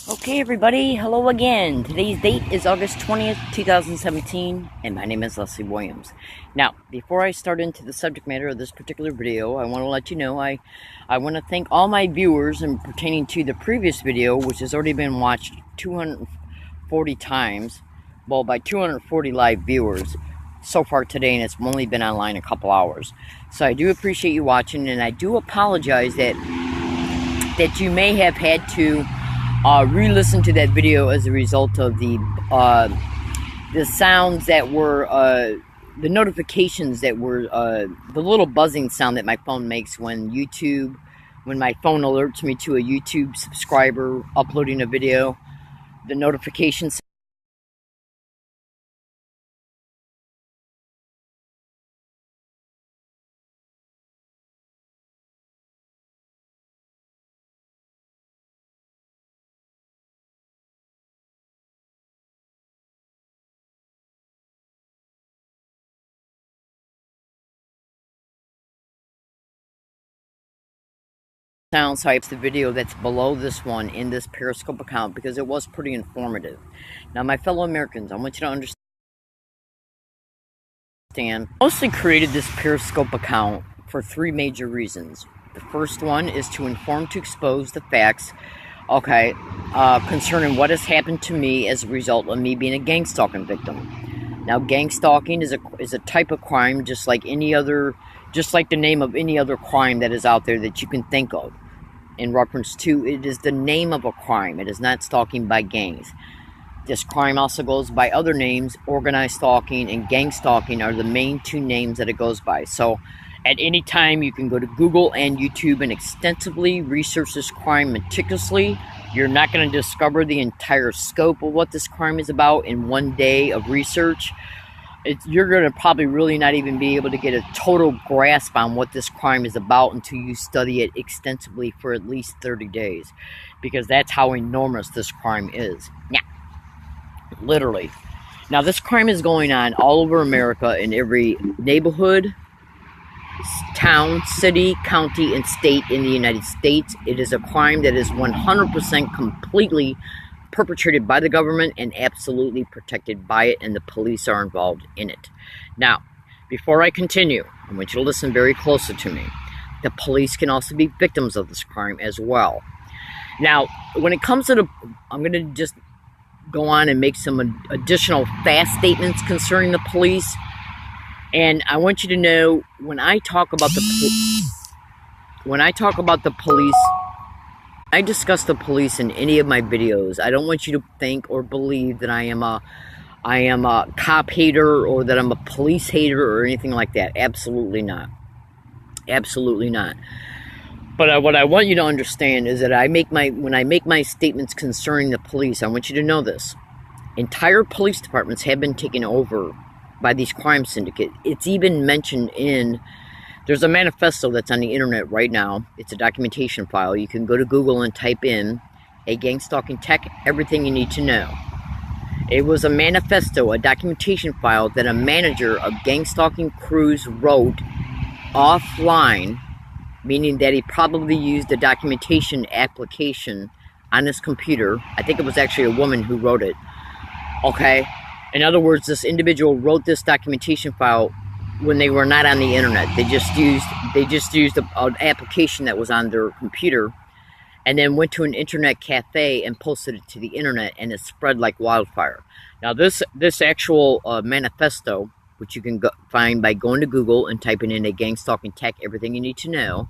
Okay, everybody, hello again. Today's date is August 20th, 2017, and my name is Leslie Williams. Now, before I start into the subject matter of this particular video, I want to let you know I want to thank all my viewers and pertaining to the previous video, which has already been watched 240 times, well, by 240 live viewers so far today, and it's only been online a couple hours. So I do appreciate you watching, and I do apologize that you may have had to re-listen to that video as a result of the sounds that were the notifications that were the little buzzing sound that my phone makes when my phone alerts me to a YouTube subscriber uploading a video. The notification sound types the video that's below this one in this Periscope account, because it was pretty informative. Now, my fellow Americans, I want you to understand, I mostly created this Periscope account for three major reasons. The first one is to inform, to expose the facts, concerning what has happened to me as a result of me being a gang stalking victim. Now, gang stalking is a type of crime, just like the name of any other crime that is out there that you can think of. In reference to, it is the name of a crime. It is not stalking by gangs. This crime also goes by other names. Organized stalking and gang stalking are the main two names that it goes by. So at any time, you can go to Google and YouTube and extensively research this crime meticulously. You're not going to discover the entire scope of what this crime is about in one day of research. You're going to probably really not even be able to get a total grasp on what this crime is about until you study it extensively for at least 30 days, because that's how enormous this crime is. Yeah, literally. Now, this crime is going on all over America, in every neighborhood, town, city, county, and state in the United States. It is a crime that is 100% completely perpetrated by the government and absolutely protected by it, and the police are involved in it. Now, before I continue, I want you to listen very closely to me. The police can also be victims of this crime as well. Now, when it comes to I'm going to just go on and make some additional fast statements concerning the police. And I want you to know, when I talk about the police, I discuss the police in any of my videos. I don't want you to think or believe that I am a cop hater, or that I'm a police hater, or anything like that. Absolutely not. Absolutely not. But what I want you to understand is that when I make my statements concerning the police, I want you to know this. Entire police departments have been taken over by these crime syndicates. It's even mentioned there's a manifesto that's on the internet right now. It's a documentation file. You can go to Google and type in a gang stalking tech, everything you need to know. It was a manifesto, a documentation file that a manager of gang stalking crews wrote offline, meaning that he probably used a documentation application on his computer. I think it was actually a woman who wrote it. Okay? In other words, this individual wrote this documentation file when they were not on the internet. They just used an application that was on their computer, and then went to an internet cafe and posted it to the internet, and it spread like wildfire. Now, this actual manifesto, which you can find by going to Google and typing in a gang stalking tech, everything you need to know.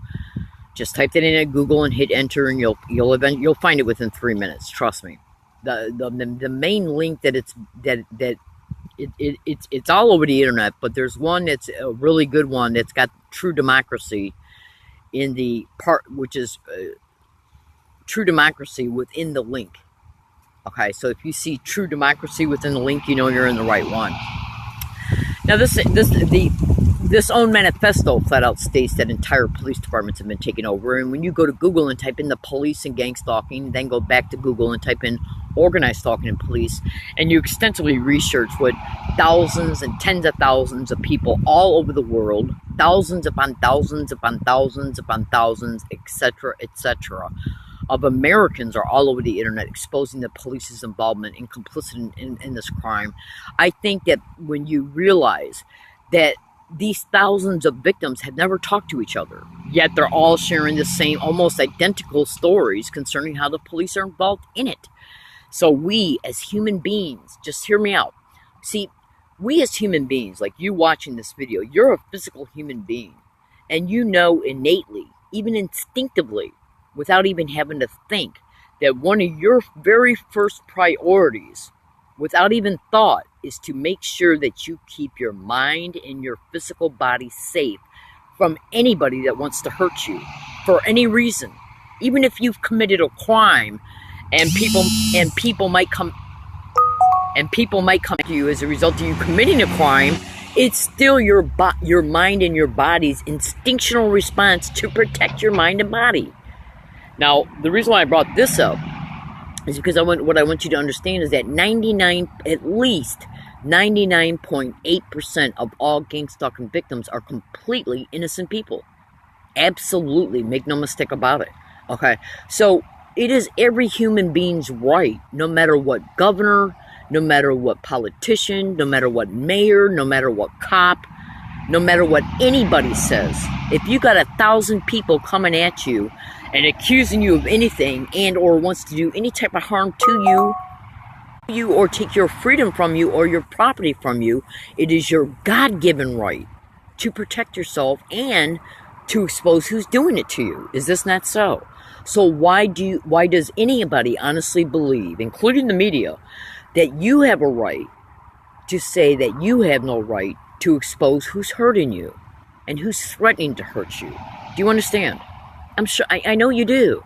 Just type that in at Google and hit enter, and you'll find it within 3 minutes. Trust me. The main link it's all over the internet, but there's one that's a really good one that's got True Democracy in the part, which is True Democracy within the link. Okay, so if you see True Democracy within the link, you know you're in the right one. Now, this own manifesto flat out states that entire police departments have been taken over. And when you go to Google and type in the police and gang stalking, then go back to Google and type in organized stalking and police, and you extensively research what thousands and tens of thousands of people all over the world, thousands upon thousands upon thousands upon thousands, etc., of Americans are all over the internet exposing the police's involvement and complicity in this crime. I think that when you realize that these thousands of victims have never talked to each other, yet they're all sharing the same, almost identical stories concerning how the police are involved in it. So we as human beings, just hear me out. See, we as human beings, like you watching this video, you're a physical human being. And you know innately, even instinctively, without even having to think, that one of your very first priorities, without even thought, is to make sure that you keep your mind and your physical body safe from anybody that wants to hurt you for any reason. Even if you've committed a crime and people might come to you as a result of you committing a crime, it's still your mind and your body's instinctual response to protect your mind and body. Now, the reason why I brought this up is because what I want you to understand is that at least 99.8% of all gang stalking victims are completely innocent people. Absolutely, make no mistake about it. Okay, so it is every human being's right, no matter what governor, no matter what politician, no matter what mayor, no matter what cop, no matter what anybody says. If you got 1,000 people coming at you and accusing you of anything and or wants to do any type of harm to you or take your freedom from you or your property from you, it is your God-given right to protect yourself and to expose who's doing it to you. Is this not so? So why does anybody honestly believe, including the media, that you have a right to say that you have no right to expose who's hurting you and who's threatening to hurt you? Do you understand? I'm sure I know you do.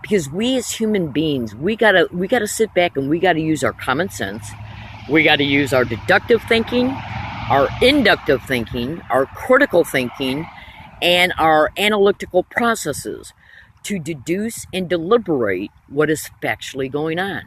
Because we as human beings, we gotta sit back and we gotta use our common sense. We gotta use our deductive thinking, our inductive thinking, our critical thinking, and our analytical processes to deduce and deliberate what is factually going on.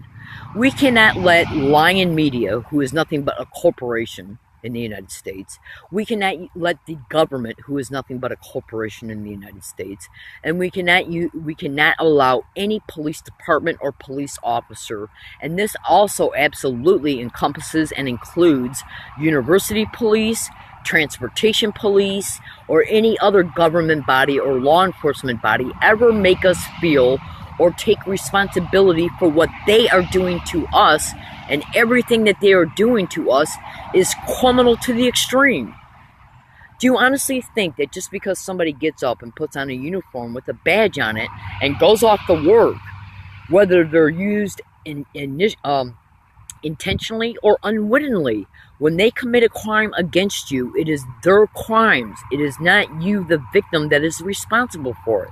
We cannot let lying media, who is nothing but a corporation in the United States, we cannot let the government, who is nothing but a corporation in the United States, and we cannot allow any police department or police officer, and this also absolutely encompasses and includes university police, transportation police, or any other government body or law enforcement body ever make us feel or take responsibility for what they are doing to us, and everything that they are doing to us is criminal to the extreme. Do you honestly think that just because somebody gets up and puts on a uniform with a badge on it and goes off to work, whether they're used intentionally or unwittingly, when they commit a crime against you, it is their crimes. It is not you, the victim, that is responsible for it.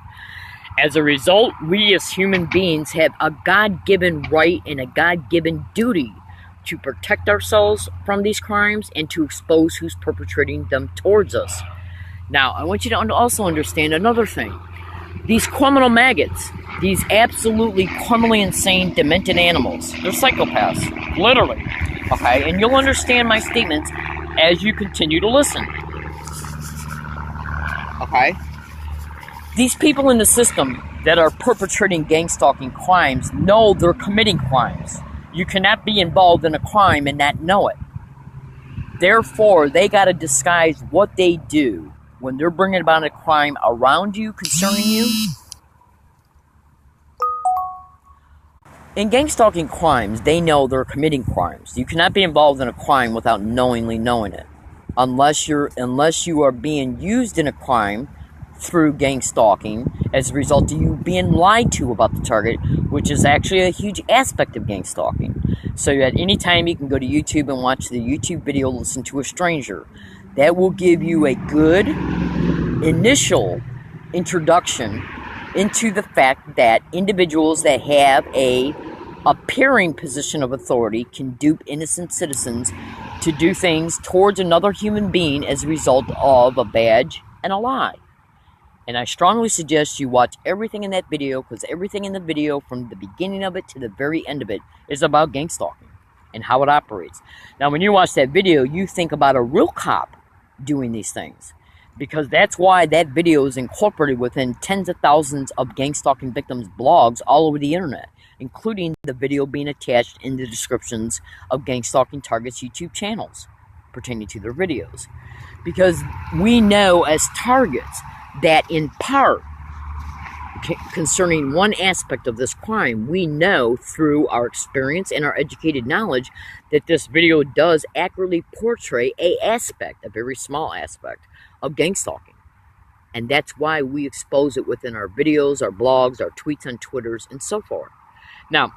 As a result, we as human beings have a God-given right and a God-given duty to protect ourselves from these crimes and to expose who's perpetrating them towards us. Now, I want you to also understand another thing. These criminal maggots, these absolutely criminally insane, demented animals, they're psychopaths, literally. Okay, and you'll understand my statements as you continue to listen. Okay? These people in the system that are perpetrating gang stalking crimes know they're committing crimes. You cannot be involved in a crime and not know it. Therefore, they got to disguise what they do when they're bringing about a crime around you, concerning you. In gang stalking crimes, they know they're committing crimes. You cannot be involved in a crime without knowingly knowing it. Unless you are being used in a crime through gang stalking as a result of you being lied to about the target, which is actually a huge aspect of gang stalking. So at any time you can go to YouTube and watch the YouTube video, Listen to a Stranger. That will give you a good initial introduction into the fact that individuals that have a appearing position of authority can dupe innocent citizens to do things towards another human being as a result of a badge and a lie. And I strongly suggest you watch everything in that video, because everything in the video, from the beginning of it to the very end of it, is about gang stalking and how it operates. Now, when you watch that video, you think about a real cop doing these things. because that's why that video is incorporated within tens of thousands of gang stalking victims' blogs all over the internet, including the video being attached in the descriptions of gang stalking targets' YouTube channels pertaining to their videos. Because we know as targets that in part, concerning one aspect of this crime, we know through our experience and our educated knowledge that this video does accurately portray a very small aspect of gang stalking. And that's why we expose it within our videos, our blogs, our tweets on Twitters, and so forth. Now,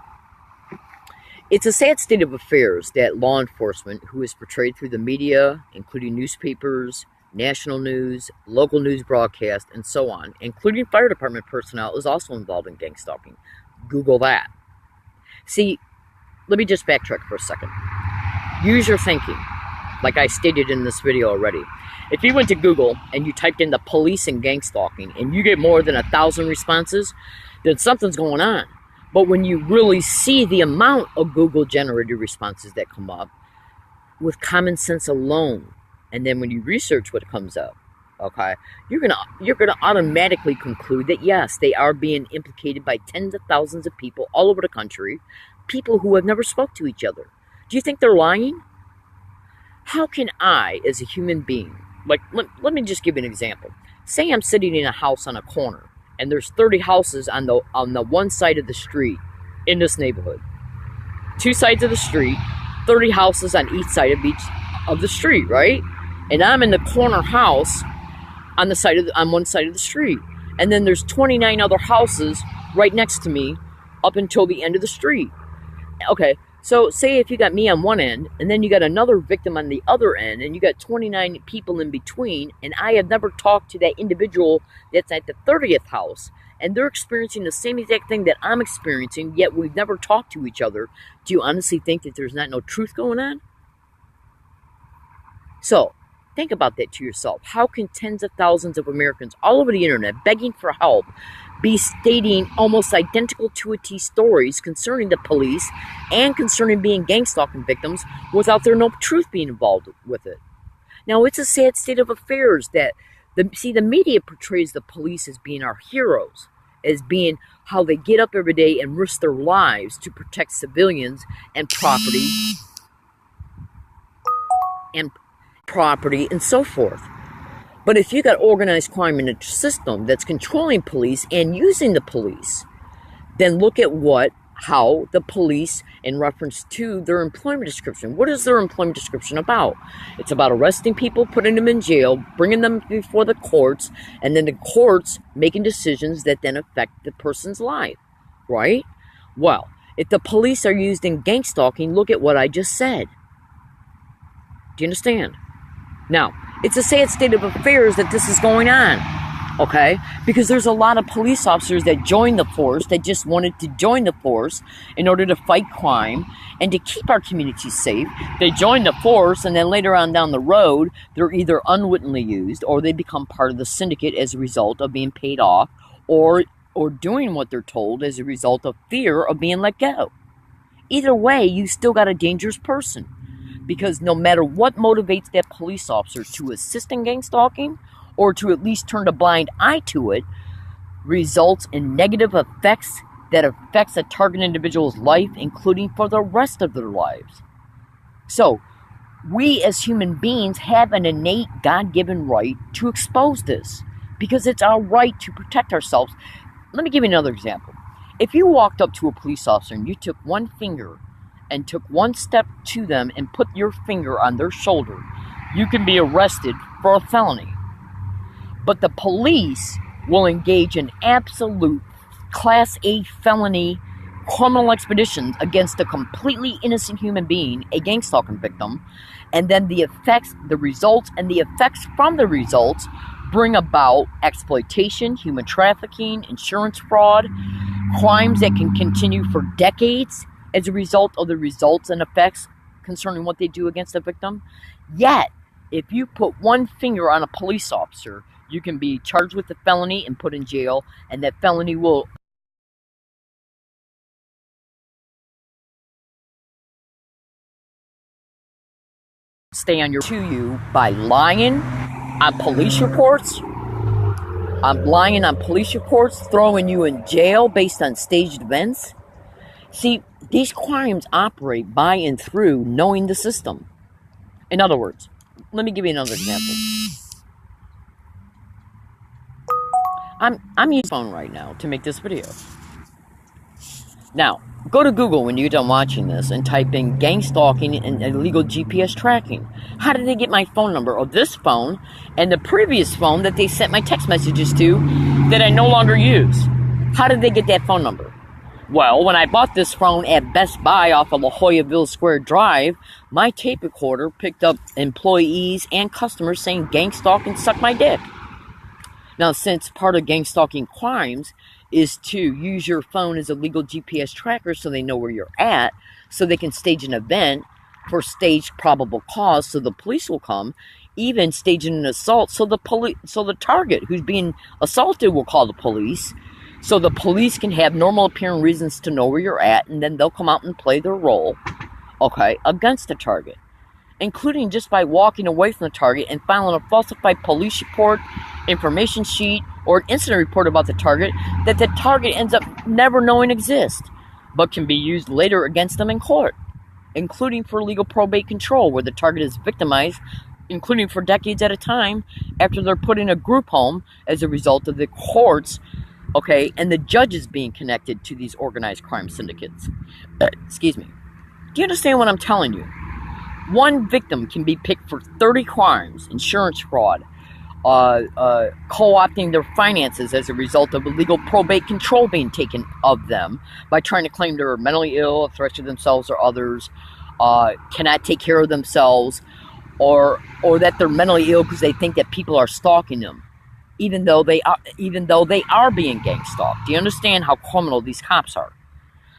it's a sad state of affairs that law enforcement, who is portrayed through the media, including newspapers, national news, local news broadcast, and so on, including fire department personnel, is also involved in gang stalking. Google that. See, let me just backtrack for a second. Use your thinking, like I stated in this video already. If you went to Google and you typed in the police and gang stalking and you get more than 1,000 responses, then something's going on. But when you really see the amount of Google-generated responses that come up, with common sense alone, and then when you research what comes up, okay, you're gonna automatically conclude that yes, they are being implicated by tens of thousands of people all over the country, people who have never spoke to each other. Do you think they're lying? How can I, as a human being, like let me just give you an example. Say I'm sitting in a house on a corner, and there's 30 houses on the one side of the street in this neighborhood. Two sides of the street, 30 houses on each side of the street, right? And I'm in the corner house on one side of the street. And then there's 29 other houses right next to me up until the end of the street. Okay, so say if you got me on one end, and then you got another victim on the other end, and you got 29 people in between, and I have never talked to that individual that's at the 30th house, and they're experiencing the same exact thing that I'm experiencing, yet we've never talked to each other, do you honestly think that there's not no truth going on? So, think about that to yourself. How can tens of thousands of Americans all over the internet begging for help be stating almost identical to a T stories concerning the police and concerning being gang stalking victims without there no truth being involved with it? Now, it's a sad state of affairs that the media portrays the police as being our heroes, as being how they get up every day and risk their lives to protect civilians and property and so forth. But if you got organized crime in a system that's controlling police and using the police, then look at how the police, in reference to their employment description. What is their employment description about? It's about arresting people, putting them in jail, bringing them before the courts, and then the courts making decisions that then affect the person's life, right? Well, if the police are used in gang stalking, look at what I just said. Do you understand? Now, it's a sad state of affairs that this is going on, okay? Because there's a lot of police officers that joined the force, that just wanted to join the force in order to fight crime and to keep our communities safe. They join the force, and then later on down the road, they're either unwittingly used or they become part of the syndicate as a result of being paid off or doing what they're told as a result of fear of being let go. Either way, you still got a dangerous person. Because no matter what motivates that police officer to assist in gang stalking or to at least turn a blind eye to it, results in negative effects that affects a target individual's life, including for the rest of their lives. So, we as human beings have an innate God-given right to expose this because it's our right to protect ourselves. Let me give you another example. If you walked up to a police officer and you took one finger and took one step to them and put your finger on their shoulder, you can be arrested for a felony. But the police will engage in absolute Class A felony criminal expeditions against a completely innocent human being, a gang stalking victim, and then the results from the results bring about exploitation, human trafficking, insurance fraud, crimes that can continue for decades as a result of the results and effects concerning what they do against a victim. Yet, if you put one finger on a police officer, you can be charged with a felony and put in jail, and that felony will stay on you by lying, on police reports, on lying on police reports, throwing you in jail based on staged events. See, these crimes operate by and through knowing the system. In other words, let me give you another example. I'm using my phone right now to make this video. Now, go to Google when you're done watching this and type in gang stalking and illegal GPS tracking. How did they get my phone number, or this phone, and the previous phone that they sent my text messages to that I no longer use? How did they get that phone number? Well, when I bought this phone at Best Buy off of La Jolla Square Drive, my tape recorder picked up employees and customers saying gang stalk and suck my dick. Now, since part of gang stalking crimes is to use your phone as a legal GPS tracker so they know where you're at, so they can stage an event for staged probable cause, so the police will come, even staging an assault, so the target who's being assaulted will call the police, so the police can have normal appearing reasons to know where you're at, and then they'll come out and play their role, okay, against the target, including just by walking away from the target and filing a falsified police report, information sheet, or an incident report about the target that the target ends up never knowing exists, but can be used later against them in court, including for legal probate control, where the target is victimized, including for decades at a time, after they're put in a group home as a result of the courts, okay, and the judges being connected to these organized crime syndicates. Excuse me. Do you understand what I'm telling you? One victim can be picked for 30 crimes: insurance fraud, co-opting their finances as a result of illegal probate control being taken of them by trying to claim they're mentally ill, a threat to themselves or others, cannot take care of themselves, or that they're mentally ill because they think that people are stalking them, even though they are being gang stalked. Do you understand how criminal these cops are?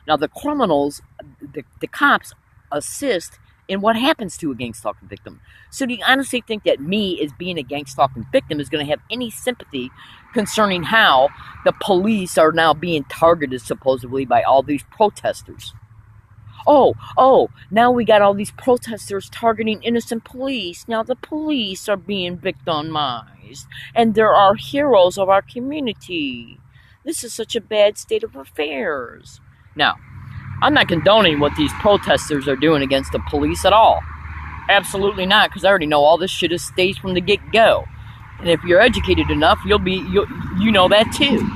Now, the criminals, the cops assist in what happens to a gang stalking victim. So do you honestly think that me, as being a gang stalking victim, is going to have any sympathy concerning how the police are now being targeted supposedly by all these protesters? Oh, now we got all these protesters targeting innocent police. Now the police are being victimized, and there are heroes of our community. This is such a bad state of affairs. Now, I'm not condoning what these protesters are doing against the police at all. Absolutely not, because I already know all this shit is staged from the get-go. And if you're educated enough, you know that too.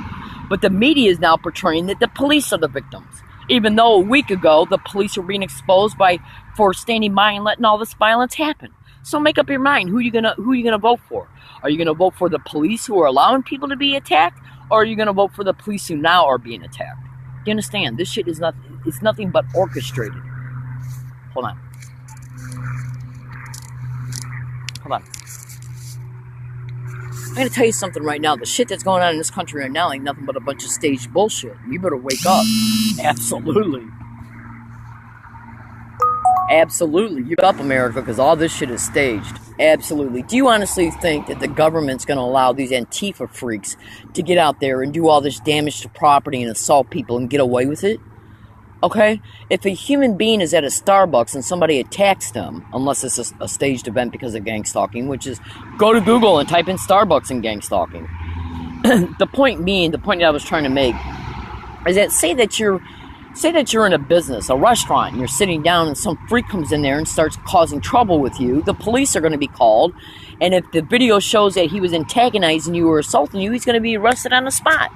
But the media is now portraying that the police are the victims, even though a week ago the police were being exposed for standing by and letting all this violence happen. So make up your mind. Who you gonna vote for? Are you gonna vote for the police who are allowing people to be attacked, or are you gonna vote for the police who now are being attacked? Do you understand? This shit is nothing but orchestrated. Hold on. I'm gonna tell you something right now. The shit that's going on in this country right now ain't nothing but a bunch of staged bullshit. You better wake up. Absolutely. You wake up, America, because all this shit is staged. Absolutely. Do you honestly think that the government's going to allow these Antifa freaks to get out there and do all this damage to property and assault people and get away with it? Okay? If a human being is at a Starbucks and somebody attacks them, unless it's a staged event because of gang stalking, which is, go to Google and type in Starbucks and gang stalking. The point that I was trying to make is that say that you're in a business, a restaurant, and you're sitting down and some freak comes in there and starts causing trouble with you. The police are going to be called, and if the video shows that he was antagonizing you or assaulting you, he's going to be arrested on the spot.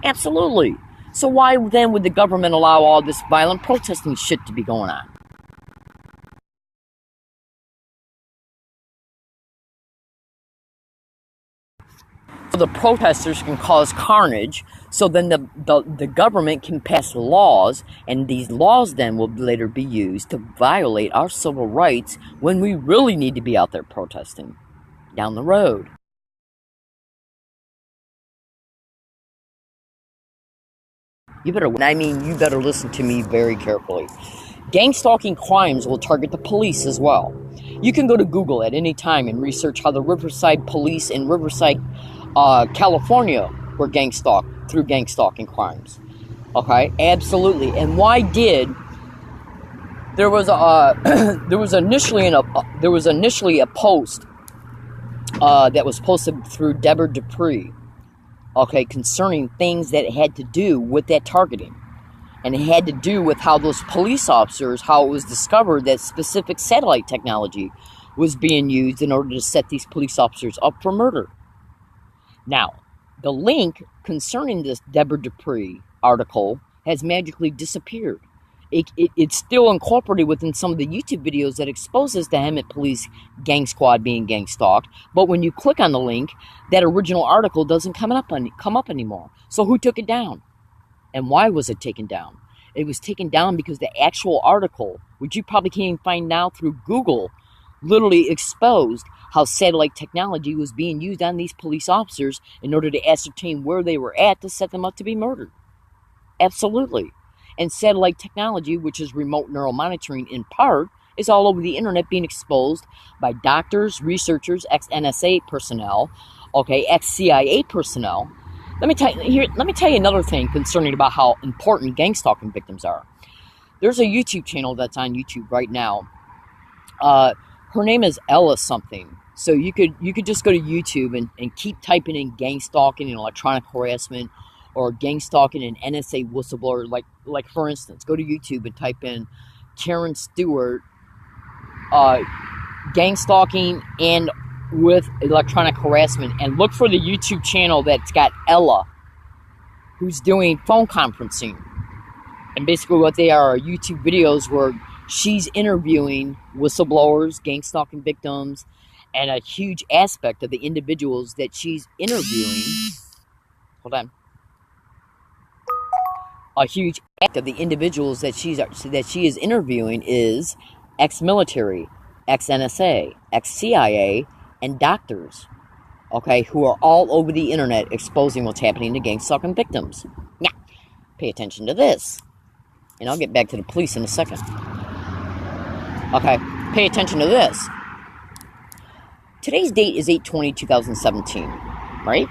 Absolutely. So why then would the government allow all this violent protesting shit to be going on? So the protesters can cause carnage, so then the government can pass laws, and these laws then will later be used to violate our civil rights when we really need to be out there protesting down the road. You better listen to me very carefully. Gang stalking crimes will target the police as well. You can go to Google at any time and research how the Riverside police in Riverside, California were gang stalked through gang stalking crimes. Okay, absolutely. And why did there was initially a post that was posted through Deborah Dupree, okay, concerning things that had to do with that targeting. And it had to do with how those police officers, how it was discovered that specific satellite technology was being used in order to set these police officers up for murder. Now, the link concerning this Deborah Dupree article has magically disappeared. It's still incorporated within some of the YouTube videos that exposes the Hemet Police gang squad being gang stalked. But when you click on the link, that original article doesn't come up anymore. So who took it down? And why was it taken down? It was taken down because the actual article, which you probably can't even find now through Google, literally exposed how satellite technology was being used on these police officers in order to ascertain where they were at to set them up to be murdered. Absolutely. And satellite technology, which is remote neural monitoring in part, is all over the internet being exposed by doctors, researchers, ex-NSA personnel, okay, ex-CIA personnel. Let me tell you another thing concerning about how important gang stalking victims are. There's a YouTube channel that's on YouTube right now. Her name is Ella something. So you could just go to YouTube and keep typing in gang stalking and electronic harassment, or gang stalking and NSA whistleblower. Like for instance, go to YouTube and type in Karen Stewart, gang stalking and with electronic harassment, and look for the YouTube channel that's got Ella, who's doing phone conferencing. And basically what they are YouTube videos where she's interviewing whistleblowers, gang stalking victims, and a huge aspect of the individuals that she's interviewing. Hold on. A huge aspect of the individuals that she is interviewing is ex-military, ex-NSA, ex-CIA, and doctors, okay, who are all over the internet exposing what's happening to gang stalking victims. Now, pay attention to this, and I'll get back to the police in a second. Okay, pay attention to this. Today's date is 8/20/2017, right?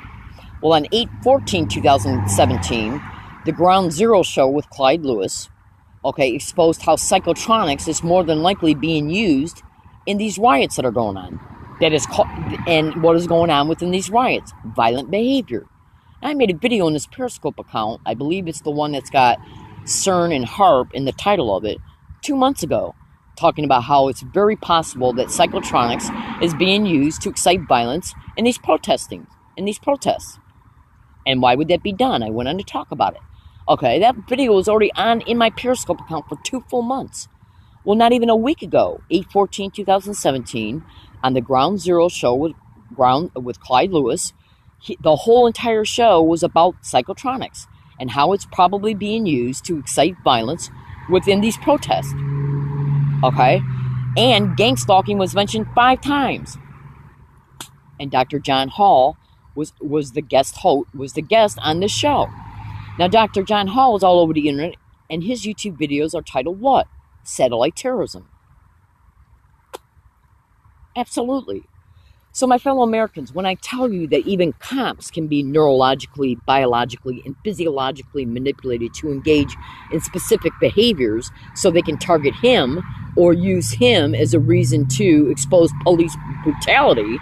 Well, on 8/14/2017, the Ground Zero show with Clyde Lewis, okay, exposed how psychotronics is more than likely being used in these riots that are going on. And what is going on within these riots? Violent behavior. I made a video on this Periscope account. I believe it's the one that's got CERN and HARP in the title of it, 2 months ago, talking about how it's very possible that psychotronics is being used to excite violence in these protests. And why would that be done? I went on to talk about it. Okay, that video was already on in my Periscope account for 2 full months. Well, not even a week ago, 8/14/2017, on the Ground Zero show with Clyde Lewis, the whole entire show was about psychotronics and how it's probably being used to excite violence within these protests. Okay? And gang stalking was mentioned 5 times. And Dr. John Hall was the guest on this show. Now, Dr. John Hall is all over the internet, and his YouTube videos are titled what? Satellite terrorism. Absolutely. So, my fellow Americans, when I tell you that even cops can be neurologically, biologically, and physiologically manipulated to engage in specific behaviors so they can target him or use him as a reason to expose police brutality,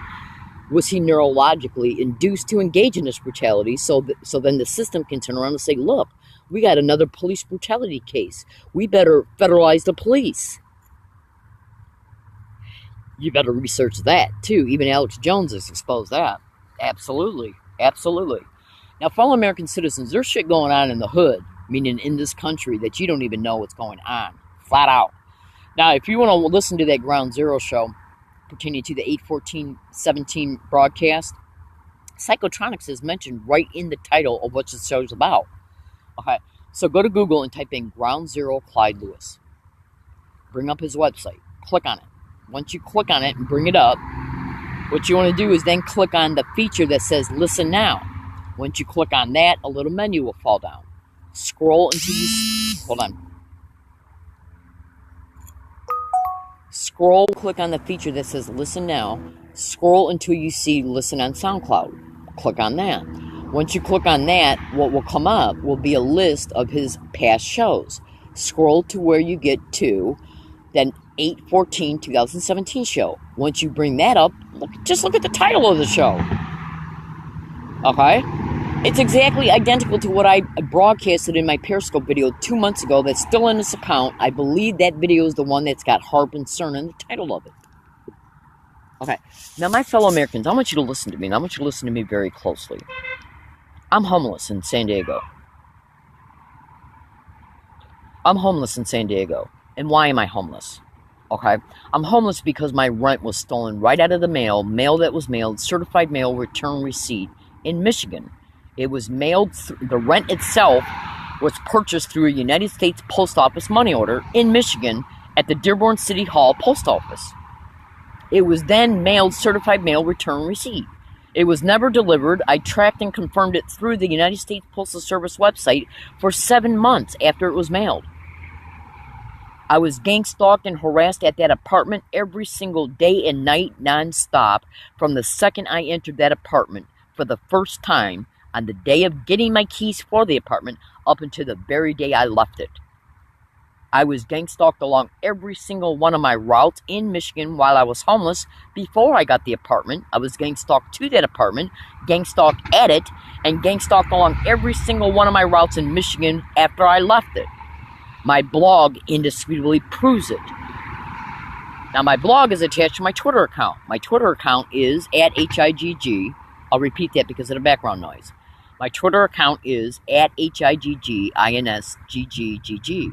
was he neurologically induced to engage in this brutality so then the system can turn around and say, look, we got another police brutality case. We better federalize the police. You better research that, too. Even Alex Jones has exposed that. Absolutely. Absolutely. Now, fellow American citizens, there's shit going on in the hood, meaning in this country, that you don't even know what's going on. Flat out. Now, if you want to listen to that Ground Zero show pertaining to the 8/14/17 broadcast, psychotronics is mentioned right in the title of what the show's about. Okay, so go to Google and type in Ground Zero Clyde Lewis. Bring up his website. Click on it. Once you click on it and bring it up, what you want to do is then click on the feature that says Listen Now. Once you click on that, a little menu will fall down. Scroll until you... Hold on. Scroll, click on the feature that says Listen Now. Scroll until you see Listen on SoundCloud. Click on that. Once you click on that, what will come up will be a list of his past shows. Scroll to where you get to, then 8/14/2017 show. Once you bring that up, just look at the title of the show. Okay? It's exactly identical to what I broadcasted in my Periscope video 2 months ago that's still in this account. I believe that video is the one that's got Harp and CERN in the title of it. Okay. Now, my fellow Americans, I want you to listen to me, and I want you to listen to me very closely. I'm homeless in San Diego. I'm homeless in San Diego. And why am I homeless? Okay? I'm homeless because my rent was stolen right out of the mail that was mailed, certified mail return receipt in Michigan. It was mailed, the rent itself was purchased through a United States Post Office money order in Michigan at the Dearborn City Hall Post Office. It was then mailed certified mail return receipt. It was never delivered. I tracked and confirmed it through the United States Postal Service website for 7 months after it was mailed. I was gang stalked and harassed at that apartment every single day and night nonstop from the second I entered that apartment for the first time on the day of getting my keys for the apartment up until the very day I left it. I was gang stalked along every single one of my routes in Michigan while I was homeless. Before I got the apartment, I was gang stalked to that apartment, gang stalked at it, and gang stalked along every single one of my routes in Michigan after I left it. My blog indisputably proves it. Now, my blog is attached to my Twitter account. My Twitter account is @HIGG. I'll repeat that because of the background noise. My Twitter account is @HIGGINSGGGG.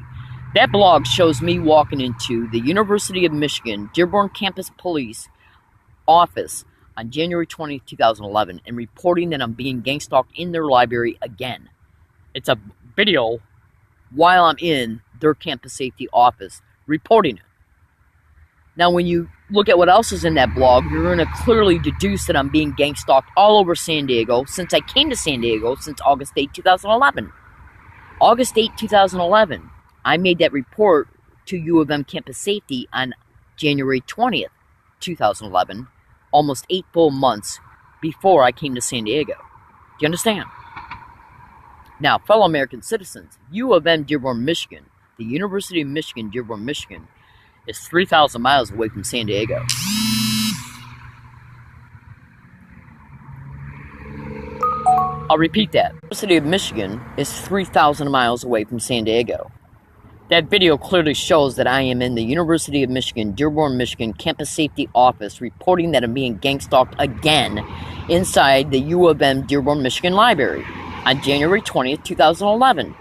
That blog shows me walking into the University of Michigan Dearborn Campus Police office on January 20th, 2011, and reporting that I'm being gang stalked in their library again. It's a video while I'm in their campus safety office reporting it. Now, when you look at what else is in that blog, you're going to clearly deduce that I'm being gang stalked all over San Diego since I came to San Diego since August 8, 2011. August 8, 2011. I made that report to U of M Campus Safety on January 20th, 2011, almost 8 full months before I came to San Diego. Do you understand? Now, fellow American citizens, U of M Dearborn, Michigan, the University of Michigan, Dearborn, Michigan, is 3,000 miles away from San Diego. I'll repeat that. The University of Michigan is 3,000 miles away from San Diego. That video clearly shows that I am in the University of Michigan, Dearborn, Michigan campus safety office reporting that I'm being gang stalked again inside the U of M Dearborn, Michigan library on January 20th, 2011.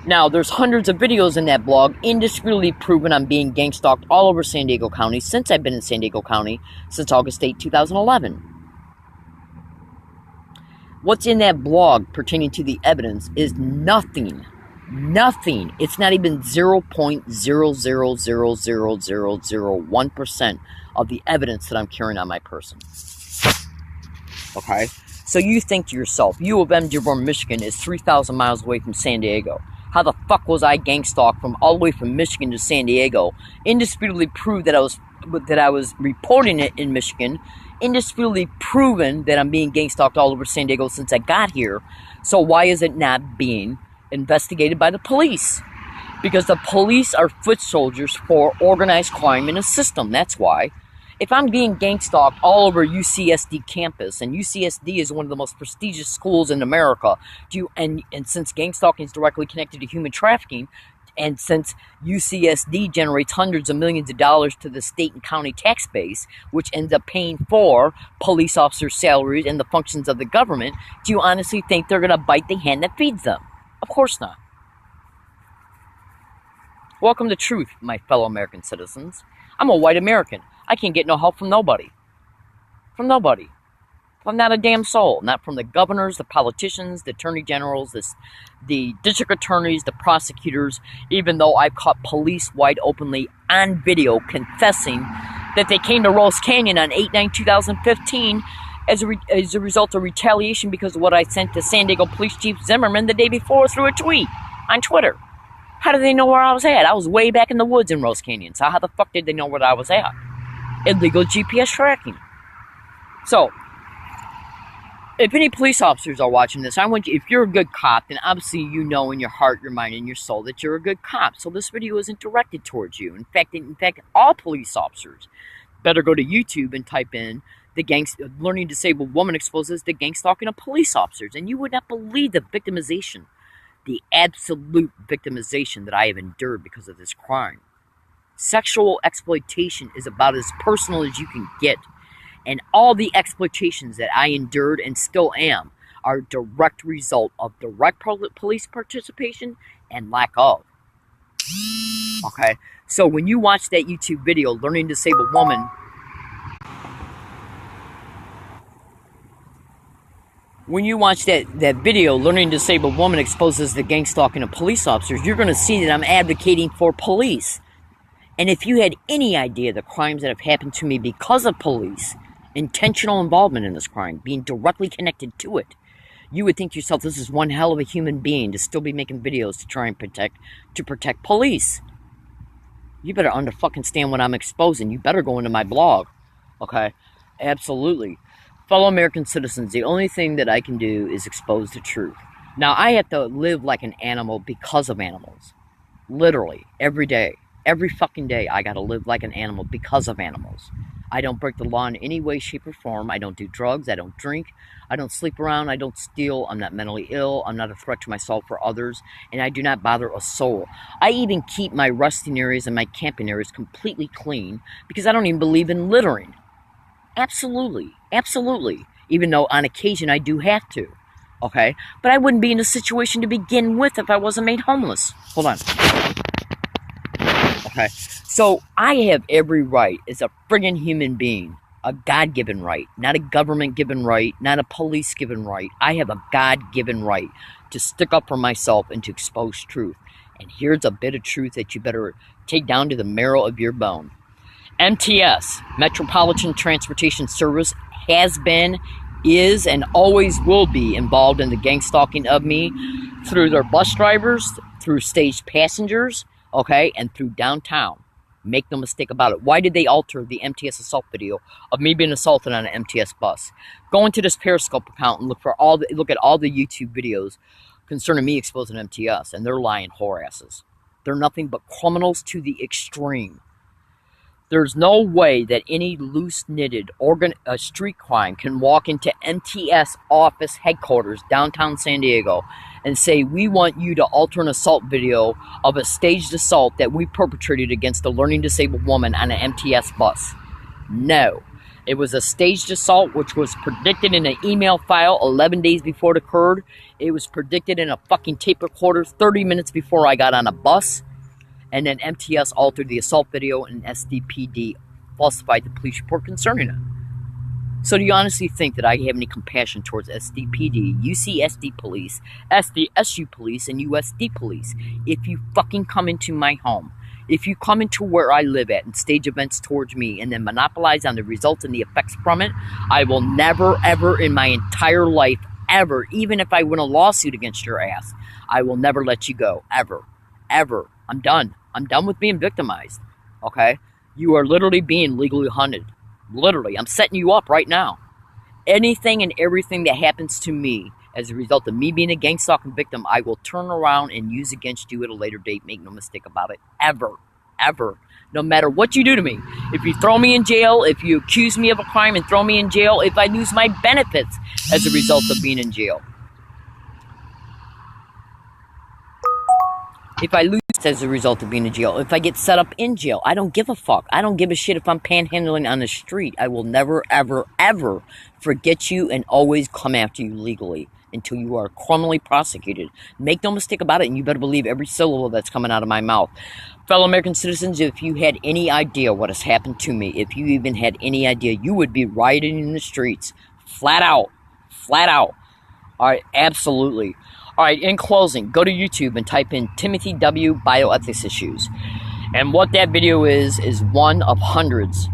Now, there's hundreds of videos in that blog indisputably proving I'm being gang stalked all over San Diego County since I've been in San Diego County since August 8, 2011. What's in that blog pertaining to the evidence is nothing. Nothing. It's not even 0.0000001% of the evidence that I'm carrying on my person. Okay? So you think to yourself, U of M Dearborn, Michigan is 3,000 miles away from San Diego. How the fuck was I gang stalked from all the way from Michigan to San Diego? Indisputably proved that I was reporting it in Michigan. Indisputably proven that I'm being gang stalked all over San Diego since I got here. So why is it not being investigated by the police? Because the police are foot soldiers for organized crime in a system. That's why. If I'm being gang stalked all over UCSD campus, and UCSD is one of the most prestigious schools in America, and since gang stalking is directly connected to human trafficking, and since UCSD generates hundreds of millions of dollars to the state and county tax base, which ends up paying for police officers' salaries and the functions of the government, do you honestly think they're going to bite the hand that feeds them? Of course not. Welcome to truth, my fellow American citizens. I'm a white American. I can't get no help from nobody. From nobody. From not a damn soul. Not from the governors, the politicians, the attorney generals, the district attorneys, the prosecutors, even though I've caught police wide openly on video confessing that they came to Rose Canyon on 8/9/2015 as a result of retaliation because of what I sent to San Diego Police Chief Zimmerman the day before through a tweet on Twitter. How did they know where I was at? I was way back in the woods in Rose Canyon. So how the fuck did they know where I was at? Illegal GPS tracking. So, if any police officers are watching this, I want you, if you're a good cop, then obviously you know in your heart, your mind, and your soul that you're a good cop. So this video isn't directed towards you. In fact, all police officers better go to YouTube and type in learning disabled woman exposes the gang stalking of police officers, and you would not believe the victimization, the absolute victimization that I have endured because of this crime. Sexual exploitation is about as personal as you can get. And all the exploitations that I endured and still am are a direct result of direct police participation and lack of. Okay? So when you watch that YouTube video, Learning Disabled Woman, when you watch that video, Learning Disabled Woman exposes the gang stalking of police officers, you're going to see that I'm advocating for police. And if you had any idea the crimes that have happened to me because of police, intentional involvement in this crime, being directly connected to it, you would think to yourself, this is one hell of a human being to still be making videos to try and protect police. You better understand what I'm exposing. You better go into my blog. Okay? Absolutely. Fellow American citizens, the only thing that I can do is expose the truth. Now, I have to live like an animal because of animals. Literally, every day. Every fucking day, I gotta live like an animal because of animals. I don't break the law in any way, shape, or form. I don't do drugs. I don't drink. I don't sleep around. I don't steal. I'm not mentally ill. I'm not a threat to myself or others. And I do not bother a soul. I even keep my resting areas and my camping areas completely clean because I don't even believe in littering. Absolutely. Absolutely. Even though on occasion I do have to. Okay? But I wouldn't be in a situation to begin with if I wasn't made homeless. Hold on. Okay, so I have every right as a friggin' human being, a God-given right, not a government-given right, not a police-given right. I have a God-given right to stick up for myself and to expose truth. And here's a bit of truth that you better take down to the marrow of your bone. MTS, Metropolitan Transportation Service, has been, is, and always will be involved in the gang stalking of me through their bus drivers, through staged passengers, okay, and through downtown. Make no mistake about it. Why did they alter the MTS assault video of me being assaulted on an MTS bus? Go into this Periscope account and look at all the YouTube videos concerning me exposing MTS, and they're lying whore asses. They're nothing but criminals to the extreme. There's no way that any loose-knitted street crime can walk into MTS office headquarters downtown San Diego and say, we want you to alter an assault video of a staged assault that we perpetrated against a learning disabled woman on an MTS bus. No. It was a staged assault which was predicted in an email file 11 days before it occurred. It was predicted in a fucking tape recorder 30 minutes before I got on a bus. And then MTS altered the assault video and SDPD falsified the police report concerning it. So do you honestly think that I have any compassion towards SDPD, UCSD police, SDSU police, and USD police? If you fucking come into my home, if you come into where I live at and stage events towards me and then monopolize on the results and the effects from it, I will never, ever in my entire life, ever, even if I win a lawsuit against your ass, I will never let you go. Ever. Ever. I'm done. I'm done with being victimized. Okay? You are literally being legally hunted. Literally. I'm setting you up right now. Anything and everything that happens to me as a result of me being a gang stalking victim, I will turn around and use against you at a later date. Make no mistake about it. Ever. Ever. No matter what you do to me. If you throw me in jail, if you accuse me of a crime and throw me in jail, if I lose my benefits as a result of being in jail. If I lose as a result of being in jail, if I get set up in jail, I don't give a fuck. I don't give a shit if I'm panhandling on the street. I will never, ever, ever forget you and always come after you legally until you are criminally prosecuted. Make no mistake about it, and you better believe every syllable that's coming out of my mouth. Fellow American citizens, if you had any idea what has happened to me, if you even had any idea, you would be rioting in the streets. Flat out. Flat out. All right, absolutely. All right, in closing, go to YouTube and type in Timothy W. Bioethics Issues. And what that video is one of hundreds,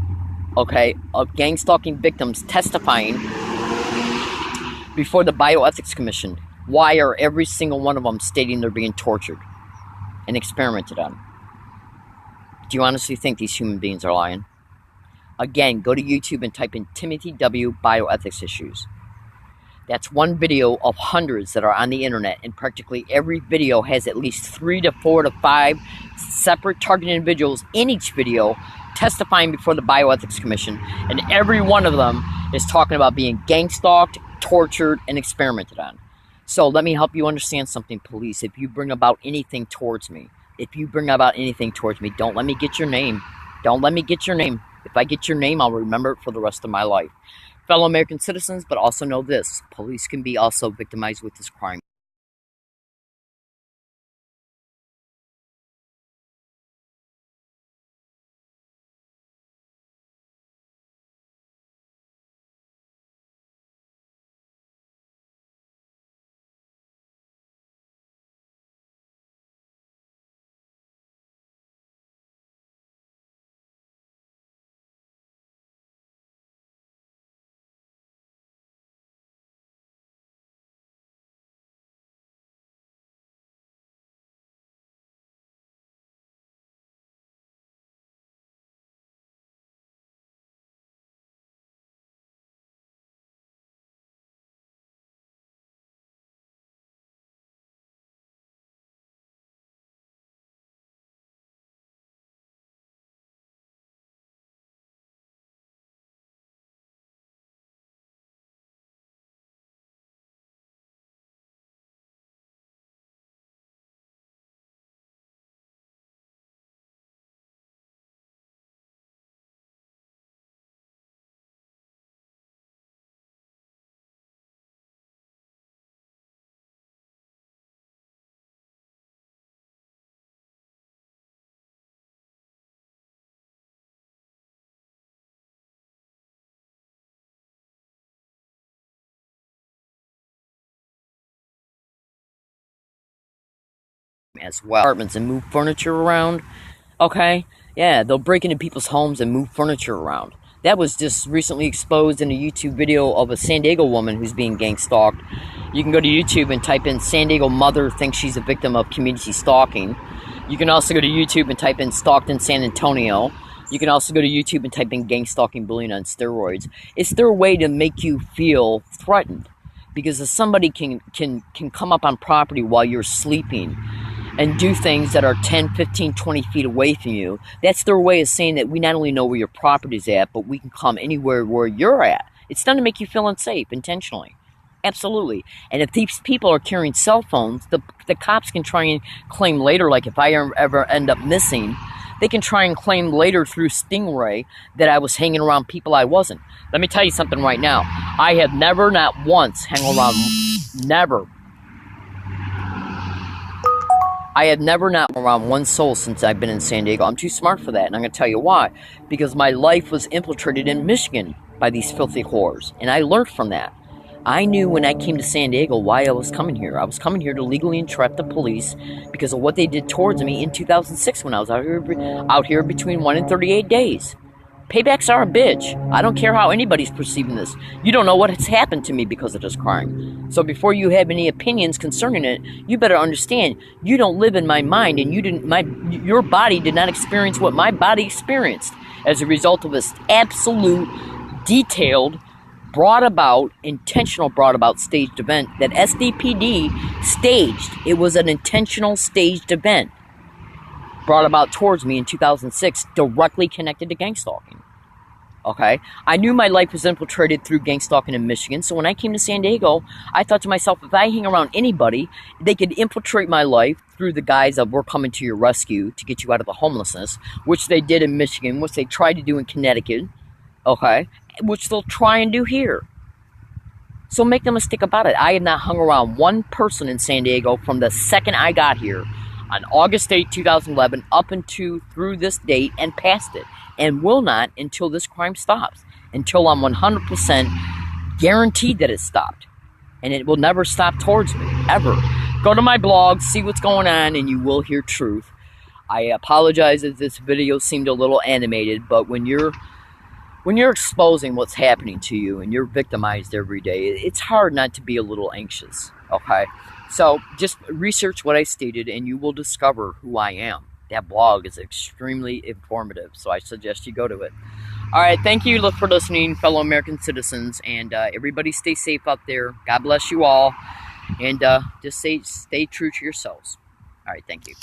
okay, of gang stalking victims testifying before the Bioethics Commission. Why are every single one of them stating they're being tortured and experimented on? Do you honestly think these human beings are lying? Again, go to YouTube and type in Timothy W. Bioethics Issues. That's one video of hundreds that are on the internet, and practically every video has at least 3 to 4 to 5 separate targeted individuals in each video testifying before the Bioethics Commission, and every one of them is talking about being gang stalked, tortured, and experimented on. So let me help you understand something, police. If you bring about anything towards me, don't let me get your name. Don't let me get your name. If I get your name, I'll remember it for the rest of my life. Fellow American citizens, but also know this: police can be also victimized with this crime as well. Apartments and move furniture around. Okay? Yeah, they'll break into people's homes and move furniture around. That was just recently exposed in a YouTube video of a San Diego woman who's being gang stalked. You can go to YouTube and type in San Diego mother thinks she's a victim of community stalking. You can also go to YouTube and type in stalked in San Antonio. You can also go to YouTube and type in gang stalking bullying on steroids. It's their way to make you feel threatened. Because if somebody can come up on property while you're sleeping and do things that are 10, 15, 20 feet away from you, that's their way of saying that we not only know where your property's at, but we can come anywhere where you're at. It's done to make you feel unsafe, intentionally. Absolutely. And if these people are carrying cell phones, the cops can try and claim later, like if I ever end up missing, they can try and claim later through Stingray that I was hanging around people I wasn't. Let me tell you something right now. I have never, not once, never. I have never not around one soul since I've been in San Diego. I'm too smart for that, and I'm going to tell you why. Because my life was infiltrated in Michigan by these filthy whores, and I learned from that. I knew when I came to San Diego why I was coming here. I was coming here to legally entrap the police because of what they did towards me in 2006 when I was out here between 1 and 38 days. Paybacks are a bitch. I don't care how anybody's perceiving this. You don't know what has happened to me because of this crime. So before you have any opinions concerning it, you better understand you don't live in my mind, and your body did not experience what my body experienced as a result of this absolute, detailed, intentional brought about staged event that SDPD staged. It was an intentional staged event brought about towards me in 2006, directly connected to gang stalking. Okay? I knew my life was infiltrated through gang stalking in Michigan, so when I came to San Diego, I thought to myself, if I hang around anybody, they could infiltrate my life through the guise of we're coming to your rescue to get you out of the homelessness, which they did in Michigan, which they tried to do in Connecticut, okay? Which they'll try and do here. So make no mistake about it, I had not hung around one person in San Diego from the second I got here on August 8, 2011, up into through this date and past it, and will not until this crime stops, until I'm 100% guaranteed that it stopped, and it will never stop towards me, ever. Go to my blog, see what's going on, and you will hear truth. I apologize if this video seemed a little animated, but when you're exposing what's happening to you and you're victimized every day, it's hard not to be a little anxious, okay? So just research what I stated and you will discover who I am. That blog is extremely informative, so I suggest you go to it. All right, thank you for listening, fellow American citizens, and everybody stay safe out there. God bless you all, and just stay true to yourselves. All right, thank you.